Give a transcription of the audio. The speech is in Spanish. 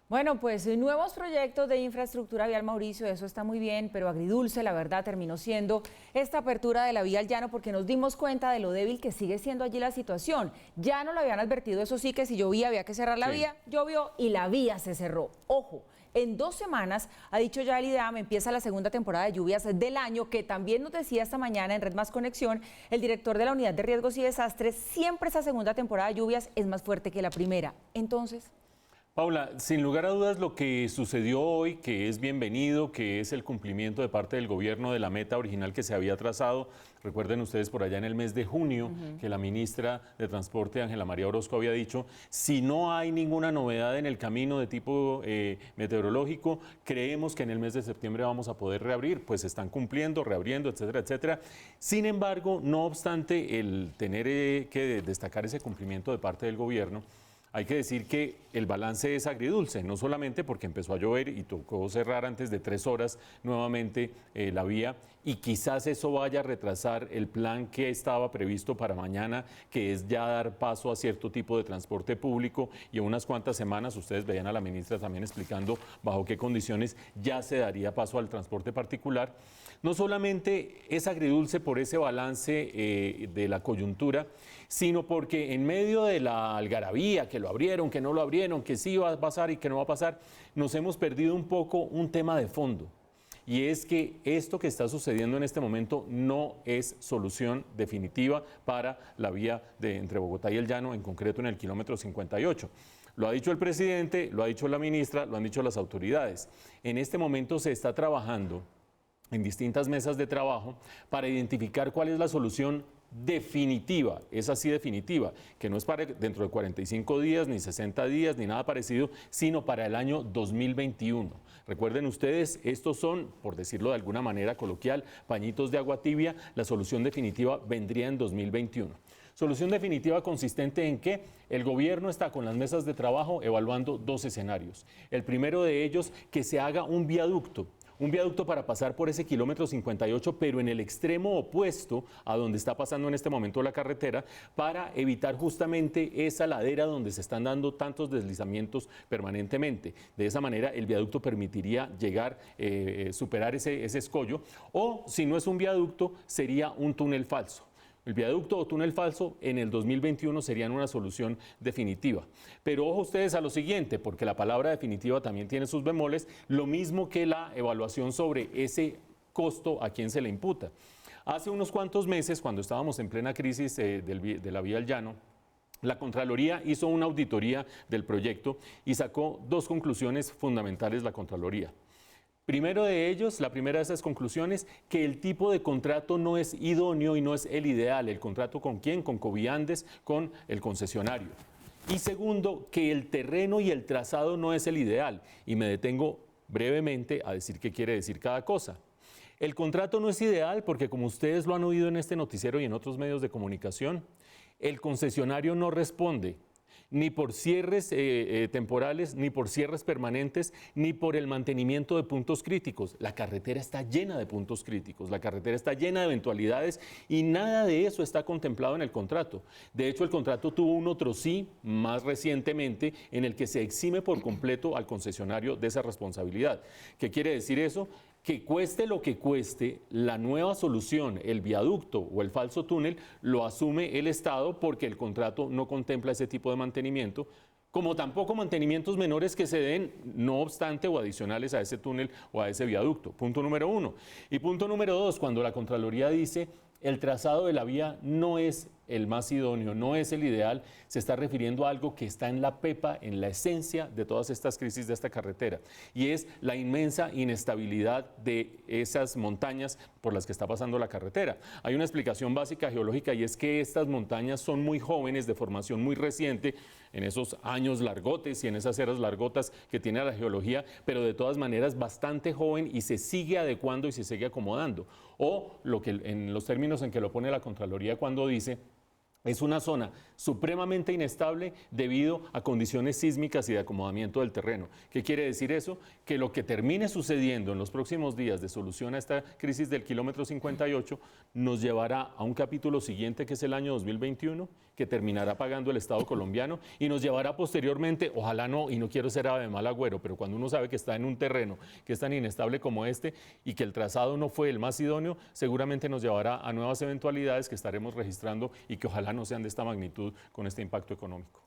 Bueno, pues nuevos proyectos de infraestructura vial, Mauricio, eso está muy bien, pero agridulce, la verdad, terminó siendo esta apertura de la vía al llano porque nos dimos cuenta de lo débil que sigue siendo allí la situación. Ya no lo habían advertido, eso sí, que si llovía había que cerrar la vía, llovió y la vía se cerró. Ojo, en 2 semanas, ha dicho ya el IDEAM, empieza la segunda temporada de lluvias del año, que también nos decía esta mañana en Red Más Conexión el director de la Unidad de Riesgos y Desastres, siempre esa segunda temporada de lluvias es más fuerte que la primera. Entonces... Paula, sin lugar a dudas lo que sucedió hoy, que es bienvenido, que es el cumplimiento de parte del gobierno de la meta original que se había trazado. Recuerden ustedes por allá en el mes de junio que la ministra de Transporte, Ángela María Orozco, había dicho, si no hay ninguna novedad en el camino de tipo meteorológico, creemos que en el mes de septiembre vamos a poder reabrir, pues están cumpliendo, reabriendo, etcétera, etcétera. Sin embargo, no obstante el tener que destacar ese cumplimiento de parte del gobierno, hay que decir que el balance es agridulce, no solamente porque empezó a llover y tocó cerrar antes de 3 horas nuevamente la vía, y quizás eso vaya a retrasar el plan que estaba previsto para mañana, que es ya dar paso a cierto tipo de transporte público, y en unas cuantas semanas ustedes veían a la ministra también explicando bajo qué condiciones ya se daría paso al transporte particular. No solamente es agridulce por ese balance de la coyuntura, sino porque en medio de la algarabía, que lo abrieron, que no lo abrieron, que sí va a pasar y que no va a pasar, nos hemos perdido un poco un tema de fondo. Y es que esto que está sucediendo en este momento no es solución definitiva para la vía entre Bogotá y el Llano, en concreto en el kilómetro 58. Lo ha dicho el presidente, lo ha dicho la ministra, lo han dicho las autoridades. En este momento se está trabajando en distintas mesas de trabajo para identificar cuál es la solución definitiva, es así definitiva, que no es para dentro de 45 días, ni 60 días, ni nada parecido, sino para el año 2021. Recuerden ustedes, estos son, por decirlo de alguna manera coloquial, pañitos de agua tibia, la solución definitiva vendría en 2021. Solución definitiva consistente en que el gobierno está con las mesas de trabajo evaluando 2 escenarios. El primero de ellos, que se haga un viaducto para pasar por ese kilómetro 58, pero en el extremo opuesto a donde está pasando en este momento la carretera, para evitar justamente esa ladera donde se están dando tantos deslizamientos permanentemente. De esa manera el viaducto permitiría llegar, superar ese escollo, o si no es un viaducto, sería un túnel falso. El viaducto o túnel falso en el 2021 serían una solución definitiva. Pero ojo ustedes a lo siguiente, porque la palabra definitiva también tiene sus bemoles, lo mismo que la evaluación sobre ese costo a quién se le imputa. Hace unos cuantos meses, cuando estábamos en plena crisis de la vía al llano, la Contraloría hizo una auditoría del proyecto y sacó 2 conclusiones fundamentales la Contraloría. Primero de ellos, la primera de esas conclusiones, que el tipo de contrato no es idóneo y no es el ideal. ¿El contrato con quién? Con Coviandes, con el concesionario. Y segundo, que el terreno y el trazado no es el ideal. Y me detengo brevemente a decir qué quiere decir cada cosa. El contrato no es ideal porque, como ustedes lo han oído en este noticiero y en otros medios de comunicación, el concesionario no responde ni por cierres temporales, ni por cierres permanentes, ni por el mantenimiento de puntos críticos. La carretera está llena de puntos críticos, la carretera está llena de eventualidades y nada de eso está contemplado en el contrato. De hecho, el contrato tuvo un otro sí, más recientemente, en el que se exime por completo al concesionario de esa responsabilidad. ¿Qué quiere decir eso? Que cueste lo que cueste, la nueva solución, el viaducto o el falso túnel, lo asume el Estado porque el contrato no contempla ese tipo de mantenimiento, como tampoco mantenimientos menores que se den, no obstante, o adicionales a ese túnel o a ese viaducto. Punto número 1. Y punto número 2, cuando la Contraloría dice el trazado de la vía no es el más idóneo, no es el ideal, se está refiriendo a algo que está en la pepa, en la esencia de todas estas crisis de esta carretera, y es la inmensa inestabilidad de esas montañas por las que está pasando la carretera. Hay una explicación básica geológica y es que estas montañas son muy jóvenes, de formación muy reciente, en esos años largotes y en esas eras largotas que tiene la geología, pero de todas maneras bastante joven y se sigue adecuando y se sigue acomodando. O lo que en los términos en que lo pone la Contraloría cuando dice es una zona supremamente inestable debido a condiciones sísmicas y de acomodamiento del terreno. ¿Qué quiere decir eso? Que lo que termine sucediendo en los próximos días de solución a esta crisis del kilómetro 58 nos llevará a un capítulo siguiente, que es el año 2021, que terminará pagando el Estado colombiano y nos llevará posteriormente, ojalá no, y no quiero ser ave de mal agüero, pero cuando uno sabe que está en un terreno que es tan inestable como este y que el trazado no fue el más idóneo, seguramente nos llevará a nuevas eventualidades que estaremos registrando y que ojalá no sean de esta magnitud con este impacto económico.